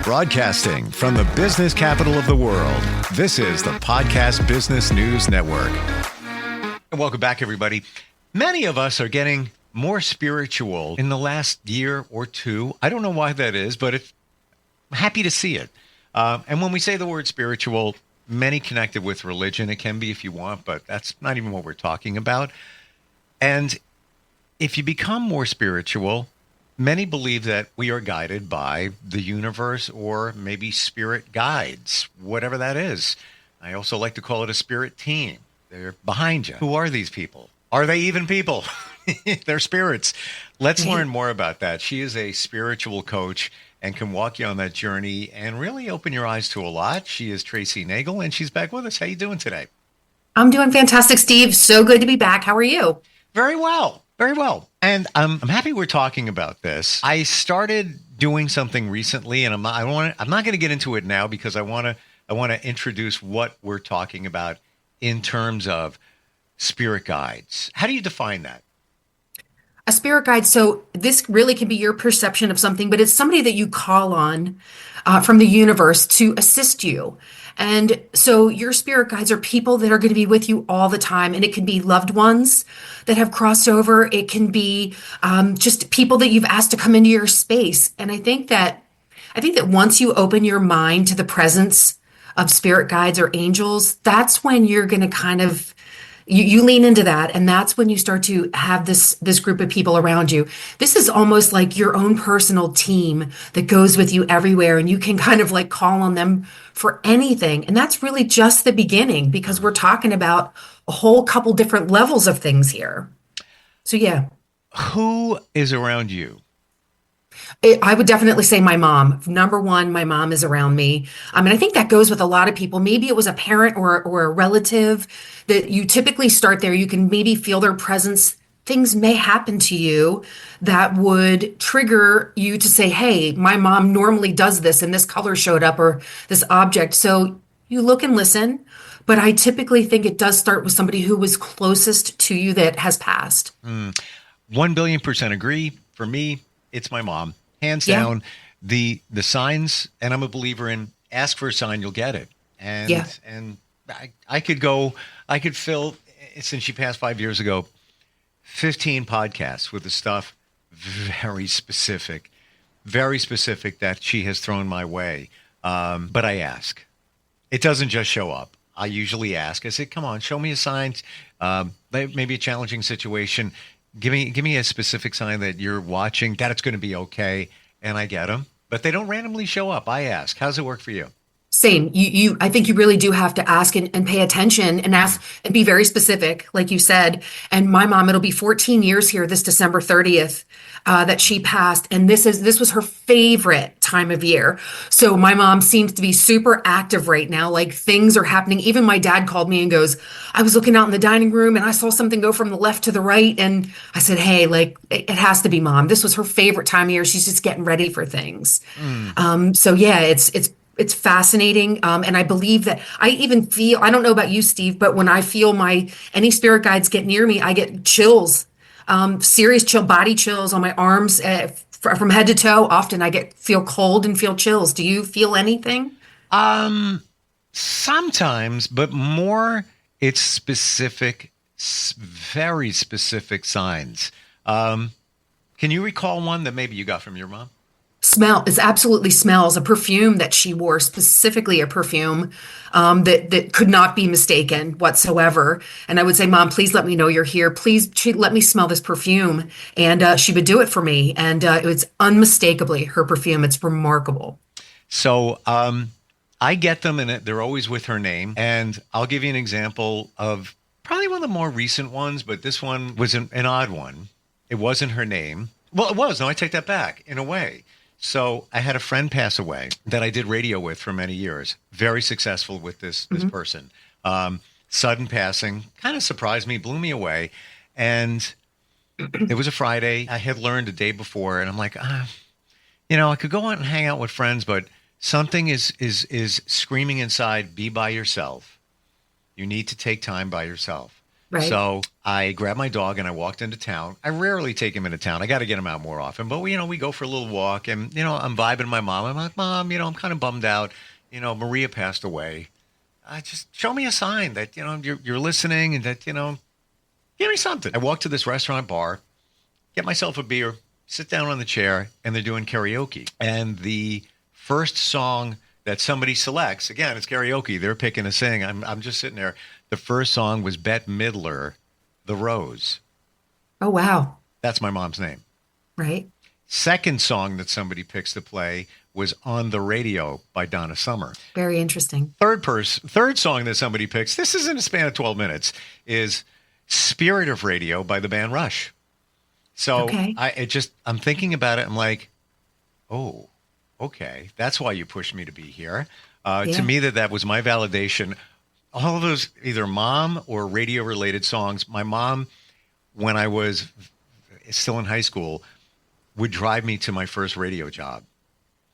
Broadcasting from the business capital of the world, this is the Podcast Business News Network. And welcome back, everybody. Many of us are getting more spiritual in the last year or two. I don't know why that is, but I'm happy to see it. And when we say the word spiritual, many connect it with religion. It can be if you want, but that's not even what we're talking about. And if you become more spiritual, many believe that we are guided by the universe or maybe spirit guides, whatever that is. I also like to call it a spirit team. They're behind you. Who are these people? Are they even people? They're spirits. Let's learn more about that. She is a spiritual coach and can walk you on that journey and really open your eyes to a lot. She is Tracy Nagle, and she's back with us. How you doing today? I'm doing fantastic, Steve. So good to be back. How are you? Very well. Very well. And I'm happy we're talking about this. I started doing something recently, and I'm not going to get into it now because I want to introduce what we're talking about in terms of spirit guides. How do you define that? A spirit guide. So this really can be your perception of something, but it's somebody that you call on from the universe to assist you. And so your spirit guides are people that are going to be with you all the time. And it can be loved ones that have crossed over. It can be just people that you've asked to come into your space. And I think that once you open your mind to the presence of spirit guides or angels, that's when you're going to kind of you lean into that, and that's when you start to have this group of people around you. This is almost like your own personal team that goes with you everywhere, and you can kind of like call on them for anything. And that's really just the beginning, because we're talking about a whole couple different levels of things here. So yeah. Who is around you? I would definitely say my mom. Number one, my mom is around me. And I think that goes with a lot of people. Maybe it was a parent or a relative that you typically start there. You can maybe feel their presence. Things may happen to you that would trigger you to say, hey, my mom normally does this and this color showed up or this object. So you look and listen. But I typically think it does start with somebody who was closest to you that has passed. 1,000,000,000% agree. For me, it's my mom. Hands down, the signs, and I'm a believer in ask for a sign, you'll get it. And I could fill, since she passed 5 years ago, 15 podcasts with the stuff very specific that she has thrown my way. But I ask. It doesn't just show up. I usually ask. I say, come on, show me a sign. Maybe a challenging situation. Give me a specific sign that you're watching, that it's going to be okay, and I get them. But they don't randomly show up. I ask. How's it work for you? Same. I think you really do have to ask and pay attention and ask and be very specific, like you said. And my mom, it'll be 14 years here this December 30th that she passed. And this was her favorite time of year. So my mom seems to be super active right now. Like things are happening. Even my dad called me and goes, I was looking out in the dining room and I saw something go from the left to the right. And I said, hey, like it has to be mom. This was her favorite time of year. She's just getting ready for things. So yeah, it's fascinating. And I believe that I even feel, I don't know about you, Steve, but when I feel any spirit guides get near me, I get chills, serious body chills on my arms from head to toe. Often I feel cold and feel chills. Do you feel anything? Sometimes, but more it's specific, very specific signs. Can you recall one that maybe you got from your mom? Absolutely smells. A perfume that she wore, specifically a perfume that could not be mistaken whatsoever. And I would say, Mom, please let me know you're here. Please let me smell this perfume. And she would do it for me. And it was unmistakably her perfume. It's remarkable. So I get them, and they're always with her name. And I'll give you an example of probably one of the more recent ones, but this one was an odd one. It wasn't her name. Well, it was. No, I take that back in a way. So I had a friend pass away that I did radio with for many years. Very successful with this person. Sudden passing, kind of surprised me, blew me away. And it was a Friday. I had learned the day before, and I'm like, I could go out and hang out with friends, but something is screaming inside, be by yourself. You need to take time by yourself. Right. So I grabbed my dog and I walked into town. I rarely take him into town. I got to get him out more often. But we go for a little walk, and I'm vibing with my mom. I'm like, Mom, I'm kind of bummed out. Maria passed away. Just show me a sign that you're listening, and that give me something. I walk to this restaurant bar, get myself a beer, sit down on the chair, and they're doing karaoke. And the first song that somebody selects, again, it's karaoke. They're picking to sing. I'm just sitting there. The first song was Bette Midler, "The Rose." Oh, wow. That's my mom's name. Right. Second song that somebody picks to play was "On the Radio" by Donna Summer. Very interesting. Third song that somebody picks, this is in a span of 12 minutes, is "Spirit of Radio" by the band Rush. So Okay. I'm thinking about it. I'm like, oh, okay. That's why you pushed me to be here. To Yeah. me, that was my validation. All of those either mom or radio related songs. My mom, when I was still in high school, would drive me to my first radio job.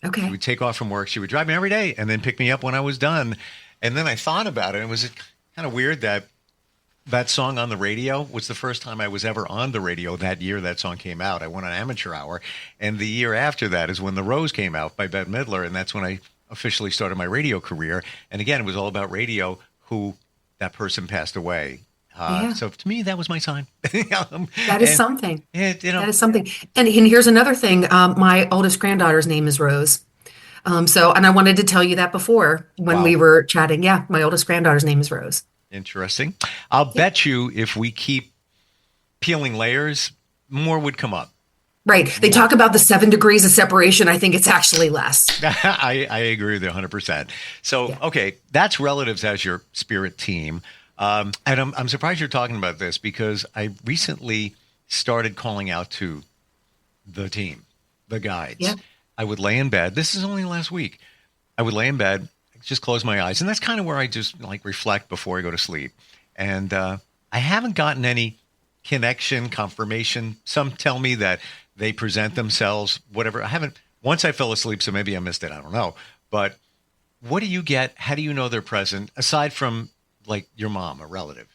She Okay. would take off from work. She would drive me every day and then pick me up when I was done. And then I thought about it. And it was kind of weird that song on the radio was the first time I was ever on the radio that year that song came out. I went on Amateur Hour. And the year after that is when "The Rose" came out by Bette Midler. And that's when I officially started my radio career. And again, it was all about radio, who that person passed away. Yeah. So to me, that was my sign. That is something. That is something. And here's another thing. My oldest granddaughter's name is Rose. And I wanted to tell you that before when we Wow. were chatting. Yeah, my oldest granddaughter's name is Rose. Interesting. I'll bet you if we keep peeling layers, more would come up. Right. They talk about the 7 degrees of separation. I think it's actually less. I agree with you 100%. So, Yeah. okay, that's relatives as your spirit team. And I'm surprised you're talking about this because I recently started calling out to the team, the guides. Yeah. I would lay in bed. This is only last week. I would lay in bed, just close my eyes. And that's kind of where I just reflect before I go to sleep. And I haven't gotten any connection, confirmation. Some tell me that they present themselves, whatever. I haven't, once I fell asleep, so maybe I missed it. I don't know. But what do you get? How do you know they're present aside from like your mom, a relative?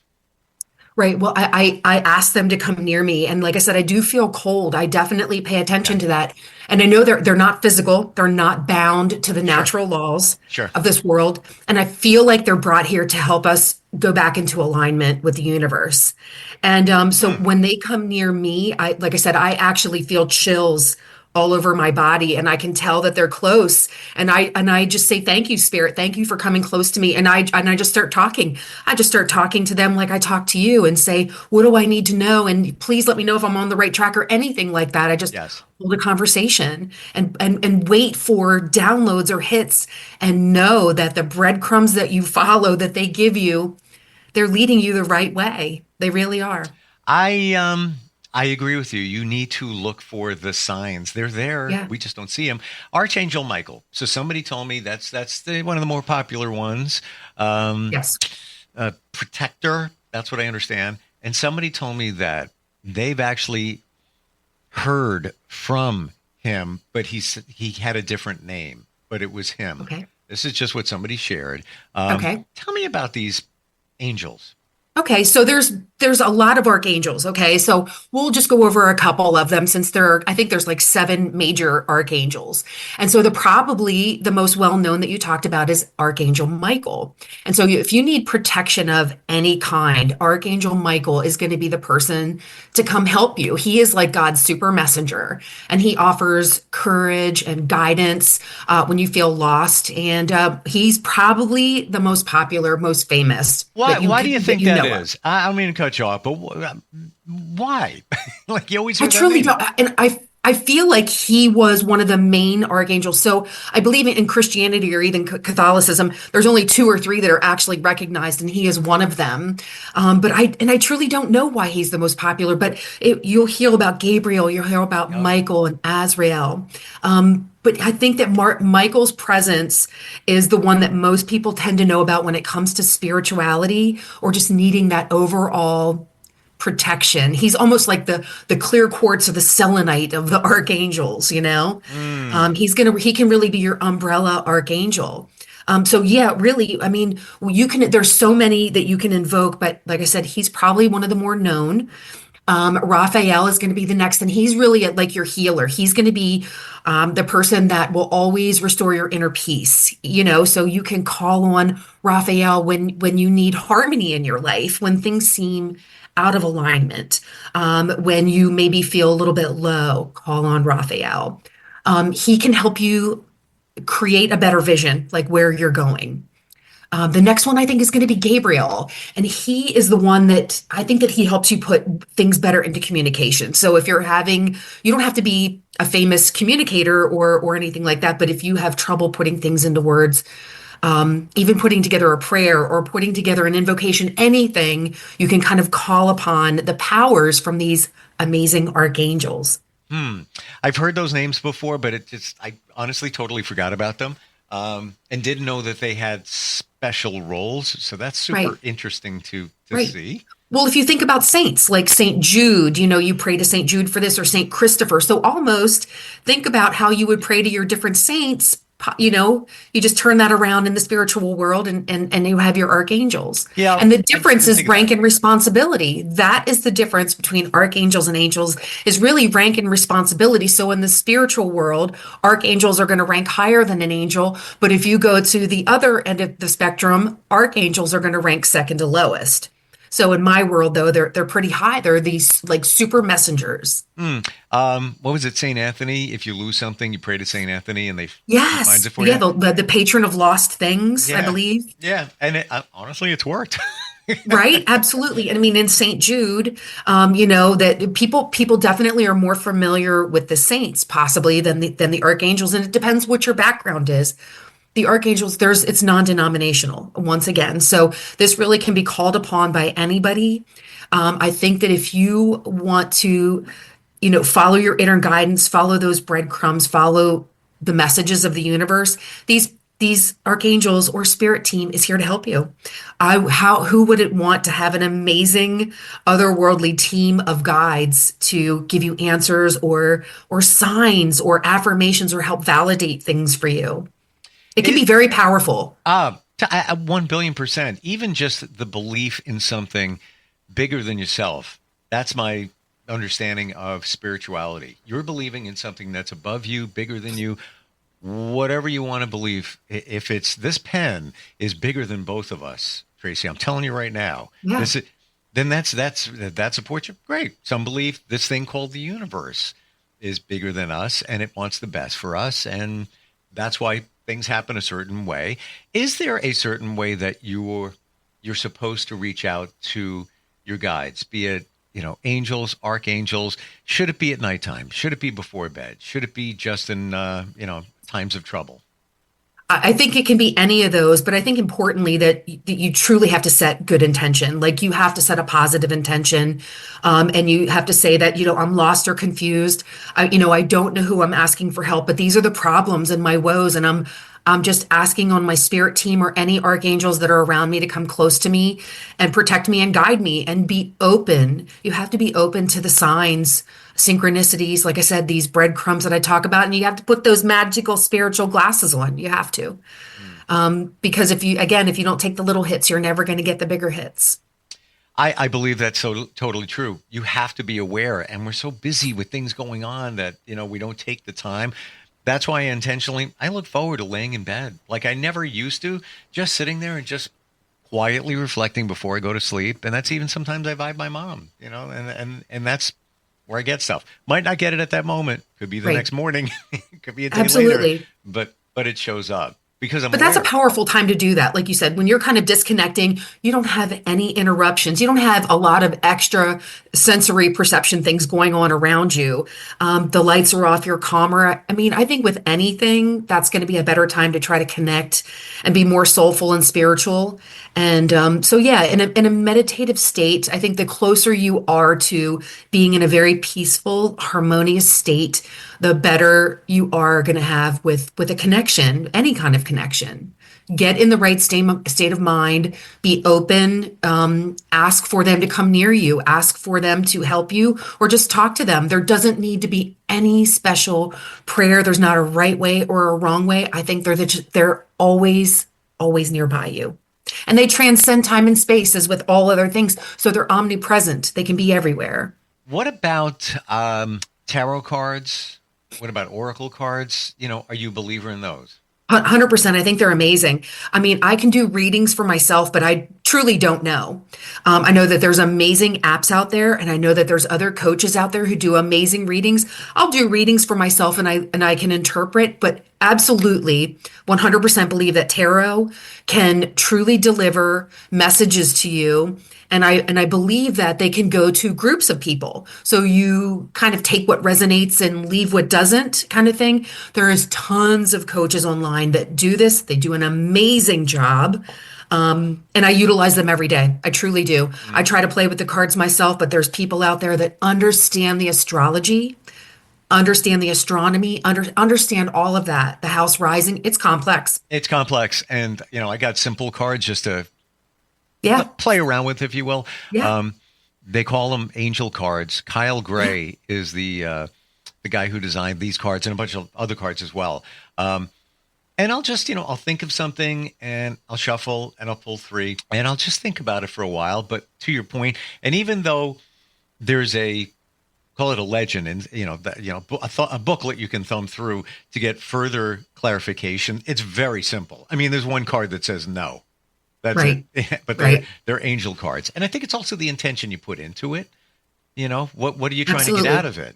Right. Well, I asked them to come near me. And like I said, I do feel cold. I definitely pay attention to that. And I know they're not physical. They're not bound to the natural laws Sure. of this world. And I feel like they're brought here to help us go back into alignment with the universe. And so when they come near me, like I said, I actually feel chills all over my body, and I can tell that they're close. And I just say, "Thank you, Spirit. Thank you for coming close to me." And I just start talking. I just start talking to them like I talk to you and say, "What do I need to know? And please let me know if I'm on the right track," or anything like that. I just Yes. hold a conversation and wait for downloads or hits, and know that the breadcrumbs that you follow, that they give you, they're leading you the right way. They really are. I agree with you. You need to look for the signs. They're there. Yeah. We just don't see them. Archangel Michael. So somebody told me that's one of the more popular ones. Yes. Protector. That's what I understand. And somebody told me that they've actually heard from him, but he had a different name, but it was him. Okay. This is just what somebody shared. Okay. Tell me about these angels. Okay, so there's a lot of archangels. Okay, so we'll just go over a couple of them since I think there's like 7 major archangels. And so probably the most well-known that you talked about is Archangel Michael. And so if you need protection of any kind, Archangel Michael is going to be the person to come help you. He is like God's super messenger, and he offers courage and guidance when you feel lost. And he's probably the most popular, most famous. Why do you think that know of. is? I don't mean to cut you off, but why? Like you always hear I that truly name. don't, and I feel like he was one of the main archangels. So I believe in Christianity or even Catholicism, there's only 2 or 3 that are actually recognized, and he is one of them. But I truly don't know why he's the most popular. But you'll hear about Gabriel, you'll hear about Michael and Azrael. But I think that Michael's presence is the one that most people tend to know about when it comes to spirituality or just needing that overall protection. He's almost like the clear quartz or the selenite of the archangels, you know? He can really be your umbrella archangel. So yeah, really, I mean, there's so many that you can invoke, but like I said, he's probably one of the more known. Raphael is going to be the next, and he's really like your healer. He's going to be the person that will always restore your inner peace. So you can call on Raphael when you need harmony in your life, when things seem out of alignment, when you maybe feel a little bit low. Call on Raphael. He can help you create a better vision, like where you're going. The next one I think is going to be Gabriel, and he is the one that I think that he helps you put things better into communication. So if you don't have to be a famous communicator or anything like that, but if you have trouble putting things into words, even putting together a prayer or putting together an invocation, anything, you can kind of call upon the powers from these amazing archangels. I've heard those names before, but I honestly totally forgot about them. And didn't know that they had special roles. So that's super Right. interesting to Right. see. Well, if you think about saints like Saint Jude, you pray to Saint Jude for this, or Saint Christopher. So almost think about how you would pray to your different saints. You just turn that around in the spiritual world, and you have your archangels. Yeah, And the I difference didn't is think of that. rank and responsibility. That is the difference between archangels and angels, is really rank and responsibility. So in the spiritual world, archangels are going to rank higher than an angel. But if you go to the other end of the spectrum, archangels are going to rank second to lowest. So in my world, though, they're pretty high. They're these like super messengers. What was it, Saint Anthony? If you lose something, you pray to Saint Anthony, and he finds Yes, it for yeah, you. the patron of lost things, I Yeah, believe. yeah, and honestly, it's worked. Right, absolutely. And I mean, in Saint Jude, that people definitely are more familiar with the saints possibly than the archangels, and it depends what your background is. The archangels, it's non-denominational once again, so this really can be called upon by anybody. I think that if you want to, follow your inner guidance, follow those breadcrumbs, follow the messages of the universe, these archangels or spirit team is here to help you. Who wouldn't want to have an amazing otherworldly team of guides to give you answers or signs or affirmations or help validate things for you? It can be It, very powerful. 1 billion%. Even just the belief in something bigger than yourself. That's my understanding of spirituality. You're believing in something that's above you, bigger than you, whatever you want to believe. If it's this pen is bigger than both of us, Tracy, I'm telling you right now, Yeah. this is, then that supports you. Great. Some believe this thing called the universe is bigger than us and it wants the best for us. And that's why things happen a certain way. Is there a certain way that you're supposed to reach out to your guides, be it, angels, archangels? Should it be at nighttime? Should it be before bed? Should it be just in, times of trouble? I think it can be any of those, but I think importantly that you truly have to set good intention. Like you have to set a positive intention, and you have to say that I'm lost or confused. I don't know who I'm asking for help, but these are the problems and my woes, and I'm just asking on my spirit team or any archangels that are around me to come close to me and protect me and guide me and be open. You have to be open to the signs, synchronicities, like I said, these breadcrumbs that I talk about, and you have to put those magical spiritual glasses on. You have to. Because if you don't take the little hits, you're never going to get the bigger hits. I believe that's so totally true. You have to be aware, and we're so busy with things going on that we don't take the time. That's why I look forward to laying in bed like I never used to, just sitting there and just quietly reflecting before I go to sleep. And that's even sometimes I vibe my mom, and that's where I get stuff. Might not get it at that moment. Could be the Right. next morning. Could be a day later. Absolutely. But it shows up because I'm But that's a aware. powerful time to do that. Like you said, when you're kind of disconnecting, you don't have any interruptions. You don't have a lot of extra sensory perception things going on around you. The lights are off, you're calmer. I mean, I think with anything, that's going to be a better time to try to connect and be more soulful and spiritual. And so, yeah, in a meditative state, I think the closer you are to being in a very peaceful, harmonious state, the better you are going to have with a connection, any kind of connection. Get in the right state of mind, be open, ask for them to come near you, ask for them to help you, or just talk to them. There doesn't need to be any special prayer. There's not a right way or a wrong way. I think they're always always nearby you. And they transcend time and space as with all other things. So they're omnipresent. They can be everywhere. What about tarot cards? What about oracle cards? Are you a believer in those? 100%. I think they're amazing. I mean, I can do readings for myself, but I truly don't know. I know that there's amazing apps out there, and I know that there's other coaches out there who do amazing readings. I'll do readings for myself, and I can interpret, but absolutely 100% believe that tarot can truly deliver messages to you. And I believe that they can go to groups of people. So you kind of take what resonates and leave what doesn't, kind of thing. There is tons of coaches online that do this. They do an amazing job. And I utilize them every day. I truly do. I try to play with the cards myself, but there's people out there that understand the astrology, understand the astronomy, understand all of that. The house rising, it's complex. It's complex. And, I got simple cards just to Yeah. play around with, if you will. Yeah. They call them angel cards. Kyle Gray is the guy who designed these cards and a bunch of other cards as well. And I'll just, I'll think of something and I'll shuffle and I'll pull three and I'll just think about it for a while. But to your point, and even though there's call it a legend, and a booklet you can thumb through to get further clarification, it's very simple. I mean, there's one card that says no. That's Right. it. But Right. they're angel cards. And I think it's also the intention you put into it. What are you trying to Absolutely. get out of it?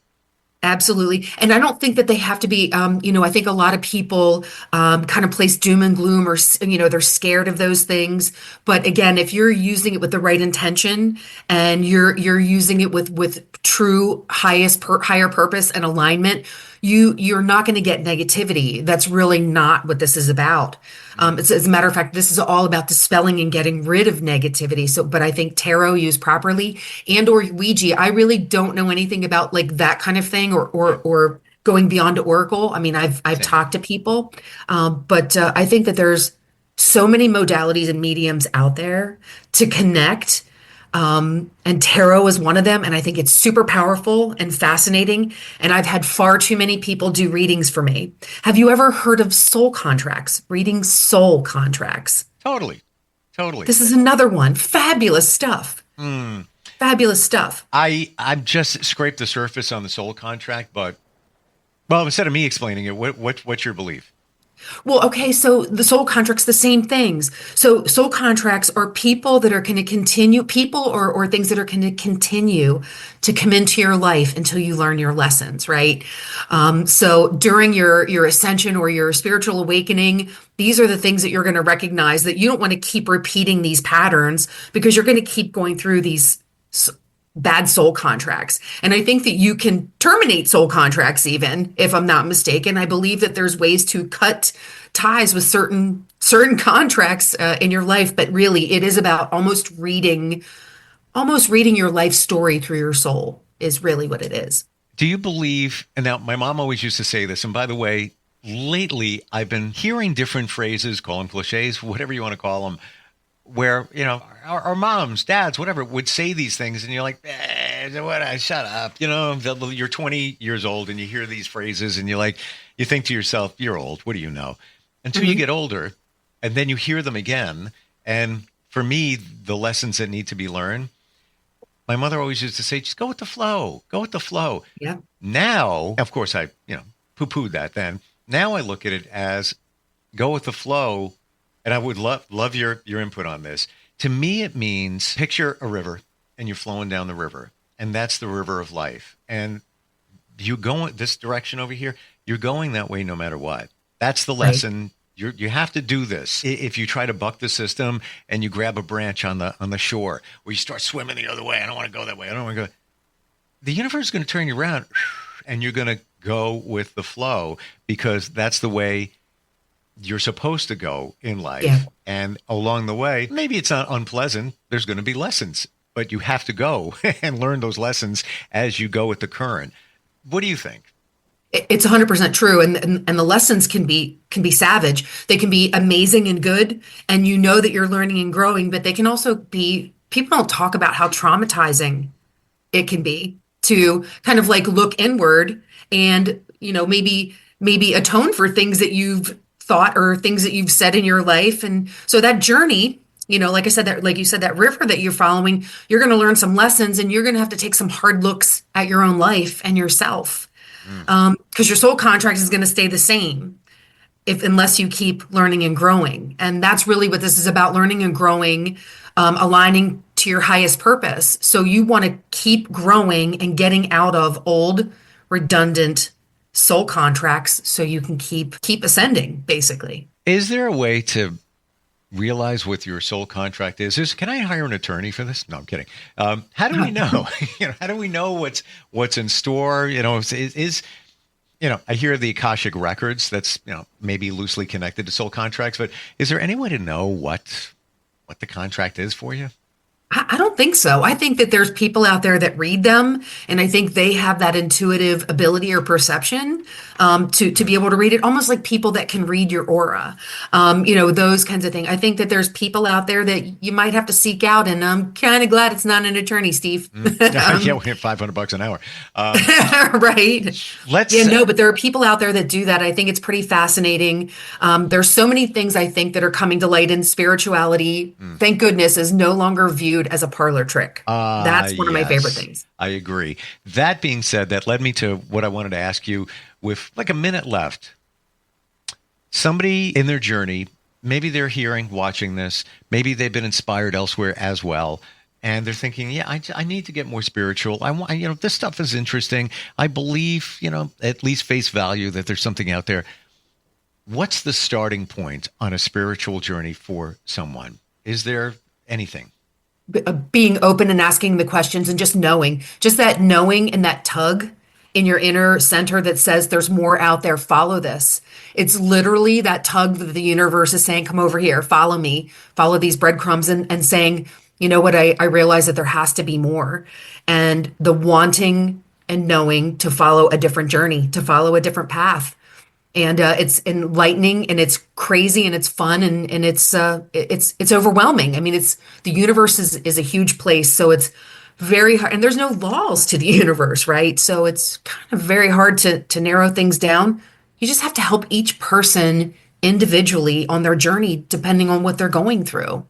Absolutely. And I don't think that they have to be, I think a lot of people kind of place doom and gloom or, they're scared of those things. But again, if you're using it with the right intention and you're using it with true higher purpose and alignment, you're not going to get negativity. That's really not what this is about. As a matter of fact, this is all about dispelling and getting rid of negativity. So, but I think tarot used properly or Ouija, I really don't know anything about like that kind of thing or going beyond oracle. I mean, I've Same. talked to people, but I think that there's so many modalities and mediums out there to connect. And tarot is one of them. And I think it's super powerful and fascinating. And I've had far too many people do readings for me. Have you ever heard of soul contracts? Reading soul contracts. Totally. This is another one. Fabulous stuff. Fabulous stuff. I've just scraped the surface on the soul contract, but instead of me explaining it, what's your belief? Well, okay, so the soul contracts, the same things. So soul contracts are people that are going to continue, people or things that are going to continue to come into your life until you learn your lessons, right? So during your ascension or your spiritual awakening, these are the things that you're going to recognize that you don't want to keep repeating these patterns because you're going to keep going through these bad soul contracts. And I think that you can terminate soul contracts, even if I'm not mistaken. I believe that there's ways to cut ties with certain contracts in your life, but really it is about almost reading your life story through your soul is really what it is. Do you believe, and now my mom always used to say this, and by the way, lately I've been hearing different phrases, call them cliches, whatever you want to call them, where, our moms, dads, whatever, would say these things and you're like, shut up. You're 20 years old and you hear these phrases and you think to yourself, you're old. What do you know? Until you get older and then you hear them again. And for me, the lessons that need to be learned, my mother always used to say, just go with the flow, go with the flow. Yeah. Now, of course, I, poo-pooed that then. Now I look at it as go with the flow. And I would love your input on this. To me, it means picture a river and you're flowing down the river. And that's the river of life. And you go this direction over here, you're going that way no matter what. That's the lesson. Right. You have to do this. If you try to buck the system and you grab a branch on the shore or you start swimming the other way, I don't want to go that way. I don't want to go. The universe is going to turn you around and you're going to go with the flow because that's the way you're supposed to go in life. Yeah. And along the way, maybe it's not unpleasant. There's going to be lessons, but you have to go and learn those lessons as you go with the current. What do you think? It's 100% true. And the lessons can be savage. They can be amazing and good. And you know that you're learning and growing, but they can also be, people don't talk about how traumatizing it can be to kind of like look inward and, maybe atone for things that you've thought or things that you've said in your life. And so that journey, like I said, like you said, that river that you're following, you're going to learn some lessons, and you're going to have to take some hard looks at your own life and yourself. Because your soul contract is going to stay the same unless you keep learning and growing. And that's really what this is about, learning and growing, aligning to your highest purpose. So you want to keep growing and getting out of old, redundant soul contracts so you can keep ascending, basically. Is there a way to realize what your soul contract is? Can I hire an attorney for this? No, I'm kidding. How do we know? How do we know what's in store? I hear the Akashic records. That's maybe loosely connected to soul contracts. But is there any way to know what the contract is for you? I don't think so. I think that there's people out there that read them, and I think they have that intuitive ability or perception to be able to read it, almost like people that can read your aura, those kinds of things. I think that there's people out there that you might have to seek out, and I'm kind of glad it's not an attorney, Steve. Yeah, we have $500 an hour. Right. But there are people out there that do that. I think it's pretty fascinating. There's so many things I think that are coming to light in spirituality. Thank goodness is no longer viewed as a parlor trick. That's one of my favorite things. I agree. That being said, that led me to what I wanted to ask you with like a minute left. Somebody in their journey, maybe they're watching this, maybe they've been inspired elsewhere as well, and they're thinking, I need to get more spiritual. I want, this stuff is interesting. I believe, at least face value that there's something out there. What's the starting point on a spiritual journey for someone? Is there anything? Being open and asking the questions, and just that knowing and that tug in your inner center that says there's more out there. Follow this. It's literally that tug that the universe is saying, come over here, follow me, follow these breadcrumbs, and saying, you know what, I realize that there has to be more. And the wanting and knowing to follow a different journey, to follow a different path. And it's enlightening, and it's crazy, and it's fun, and it's overwhelming. I mean, the universe is a huge place, so it's very hard, and there's no laws to the universe, right? So it's kind of very hard to narrow things down. You just have to help each person individually on their journey, depending on what they're going through.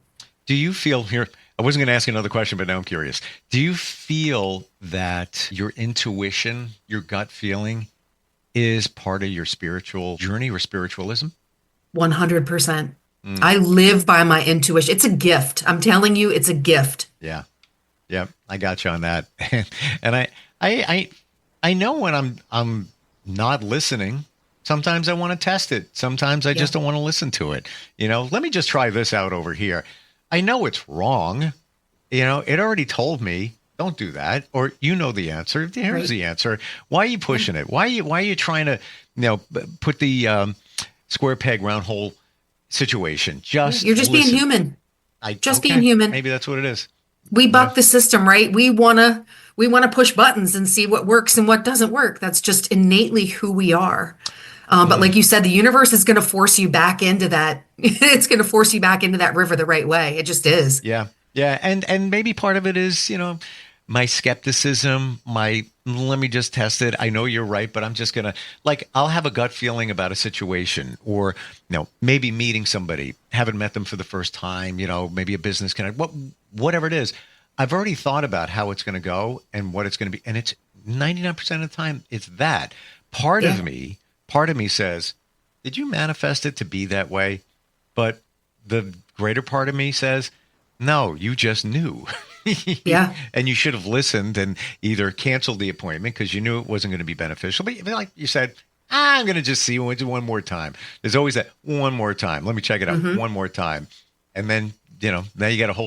Do you feel here? I wasn't going to ask another question, but now I'm curious. Do you feel that your intuition, your gut feeling, is part of your spiritual journey or spiritualism? 100%. I live by my intuition. It's a gift. I'm telling you, it's a gift. Yeah. Yeah. I got you on that. And I know when I'm not listening, sometimes I want to test it. Sometimes I just don't want to listen to it. Let me just try this out over here. I know it's wrong. It already told me, don't do that. Or the answer. Here's the answer. Why are you pushing it? Why are you trying to, put the square peg round hole situation? You're just being human. Being human. Maybe that's what it is. We buck the system, right? We wanna push buttons and see what works and what doesn't work. That's just innately who we are. But like you said, the universe is going to force you back into that. It's going to force you back into that river the right way. It just is. Yeah. Yeah. And maybe part of it is, my skepticism, let me just test it. I know you're right, but I'm just going to, I'll have a gut feeling about a situation, or, maybe meeting somebody, haven't met them for the first time, maybe a business connect, whatever it is. I've already thought about how it's going to go and what it's going to be. And it's 99% of the time, it's that. Part of me says, did you manifest it to be that way? But the greater part of me says, no, you just knew. Yeah. And you should have listened and either canceled the appointment because you knew it wasn't going to be beneficial. But like you said, I'm going to just see one more time. There's always that one more time. Let me check it out one more time. And then, now you got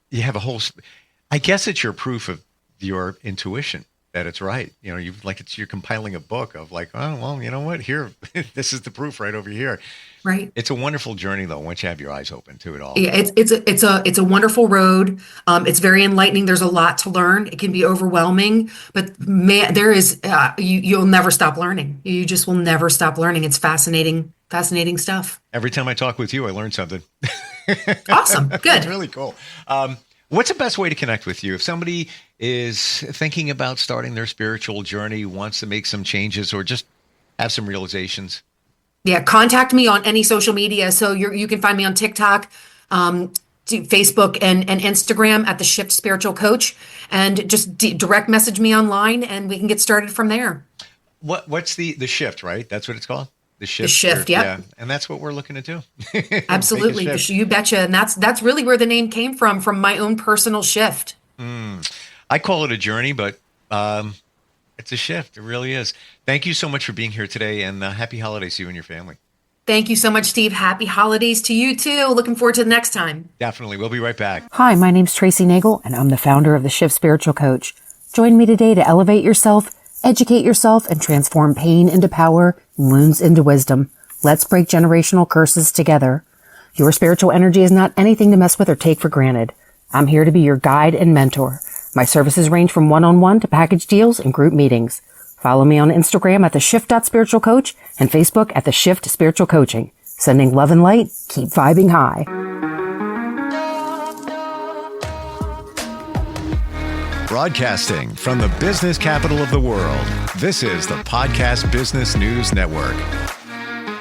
you have a whole, I guess it's your proof of your intuition that it's right. You're compiling a book of oh, well, you know what? Here, this is the proof right over here. Right. It's a wonderful journey, though, once you have your eyes open to it all. Yeah, it's a wonderful road. It's very enlightening. There's a lot to learn. It can be overwhelming, but man, there is you'll never stop learning. You just will never stop learning. It's fascinating stuff. Every time I talk with you, I learn something. Awesome. Good. It's really cool. What's the best way to connect with you? If somebody is thinking about starting their spiritual journey, wants to make some changes or just have some realizations? Yeah, contact me on any social media. So you can find me on TikTok, Facebook, and Instagram at the Shift Spiritual Coach, and just direct message me online, and we can get started from there. What's the shift, right? That's what it's called? The The shift. Shift, Yeah. yep. And that's what we're looking to do. Make a Absolutely. shift. You betcha. And that's really where the name came from my own personal shift. I call it a journey, but it's a shift. It really is. Thank you so much for being here today, and happy holidays to you and your family. Thank you so much, Steve. Happy holidays to you too. Looking forward to the next time. Definitely. We'll be right back. Hi, my name's Tracy Nagle, and I'm the founder of the Shift Spiritual Coach. Join me today to elevate yourself, educate yourself, and transform pain into power, wounds into wisdom. Let's break generational curses together. Your spiritual energy is not anything to mess with or take for granted. I'm here to be your guide and mentor. My services range from one-on-one to package deals and group meetings. Follow me on Instagram at theshift.spiritualcoach and Facebook at the Shift Spiritual Coaching. Sending love and light. Keep vibing high. Broadcasting from the business capital of the world, this is the Podcast Business News Network.